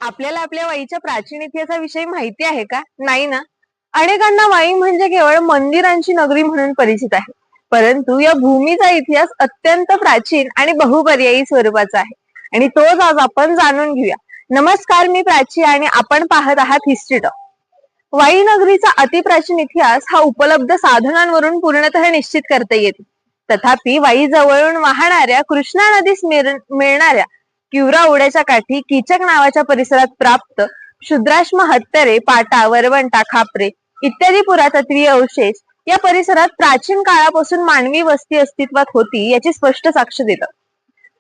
आपल्याला आपल्या वाईच्या प्राचीन इतिहासाविषयी माहिती आहे का? नाही ना. अनेकांना वाई म्हणजे केवळ मंदिरांची नगरी म्हणून परिचित आहे, परंतु या भूमीचा इतिहास अत्यंत प्राचीन आणि बहुपर्यायी स्वरूपाचा आहे आणि तोच आज आपण जाणून घेऊया. नमस्कार, मी प्राची आणि आपण पाहत आहात हिस्ट्री टॉक. वाई नगरीचा अतिप्राचीन इतिहास हा उपलब्ध साधनांवरून पूर्णतः निश्चित करता येतो. तथापि वाई जवळून वाहणाऱ्या कृष्णा नदीस मिळणाऱ्या किवरा ओढ्याच्या काठी कीचक नावाच्या परिसरात प्राप्त शुद्राश्म हत्यारे, पाटा, वरवंटा, खापरे इत्यादी पुरातत्वीय अवशेष या परिसरात प्राचीन काळापासून मानवी वस्ती अस्तित्वात होती याची स्पष्ट साक्ष देतात.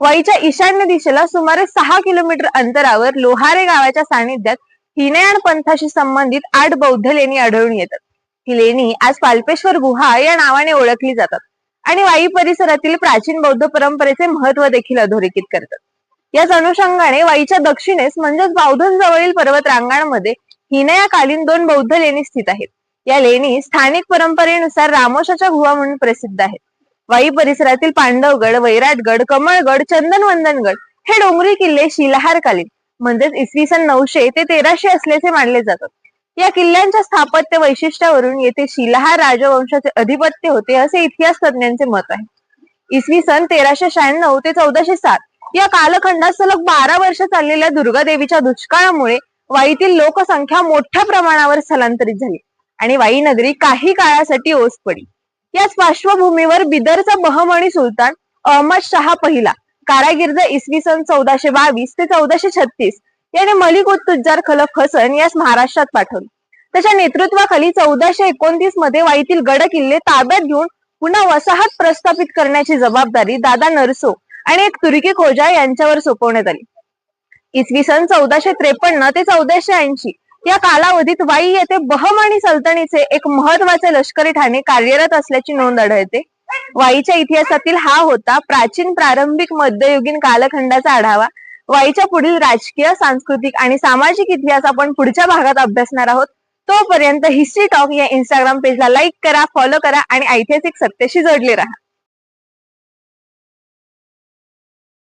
वाईच्या ईशान्य दिशेला सुमारे 6 किलोमीटर अंतरावर लोहारे गावाच्या सानिध्यात हिनयान पंथाशी संबंधित 8 बौद्ध लेणी आढळून येतात. ही लेणी आज पाल्पेश्वर गुहा या नावाने ओळखली जातात आणि वाई परिसरातील प्राचीन बौद्ध परंपरेचे महत्व देखील अधोरेखित करतात. याच अनुषंगाने वाईच्या दक्षिणेस म्हणजेच बावधन जवळील पर्वत रांगांमध्ये हिनयाकालीन 2 बौद्ध लेणी स्थित आहेत. या लेणी स्थानिक परंपरेनुसार रामोशाच्या गुहा म्हणून प्रसिद्ध आहेत. वाई परिसरातील पांडवगड, वैराटगड, कमळगड, चंदनवंदनगड हे डोंगरी किल्ले शिलाहारकालीन म्हणजेच इसवी सन 900 ते 1300 असल्याचे मानले जातात. या किल्ल्यांच्या स्थापत्य वैशिष्ट्यावरून येथे शिलाहार राजवंशाचे अधिपत्य होते असे इतिहास तज्ञांचे मत आहे. इसवी सन 1396 ते 1407 या कालखंडात सलग 12 वर्ष चाललेल्या दुर्गादेवीच्या दुष्काळामुळे वाईतील लोकसंख्या मोठ्या प्रमाणावर स्थलांतरित झाली आणि वाई नगरी काही काळासाठी ओस पडली. याच पार्श्वभूमीवर बिदरचा बहमणी सुलतान अहमद शहा पहिला कारागिर्द इसवी सन 1422 ते 1436 याने मलिक उत तुज्जार खलफ हसन यास महाराष्ट्रात पाठवले. त्याच्या नेतृत्वाखाली 1429 मध्ये वाईतील गड किल्ले ताब्यात घेऊन पुन्हा वसाहत प्रस्थापित करण्याची जबाबदारी दादा नरसो आणि एक तुर्की खोजा यांच्यावर सोपवण्यात आली. इसवी सन 1453 ते 1480 या कालावधीत वाई येथे बहमणी सल्तनीचे एक महत्वाचे लष्करी ठाणे कार्यरत असल्याची नोंद आढळते. वाईच्या इतिहासातील हा होता प्राचीन, प्रारंभिक, मध्ययुगीन कालखंडाचा आढावा. वाईच्या पुढील राजकीय, सांस्कृतिक आणि सामाजिक इतिहास आपण पुढच्या भागात अभ्यासणार आहोत. तोपर्यंत हिस्ट्री टॉक या इंस्टाग्राम पेजला लाईक करा, फॉलो करा आणि ऐतिहासिक सत्याशी जोडले राहा.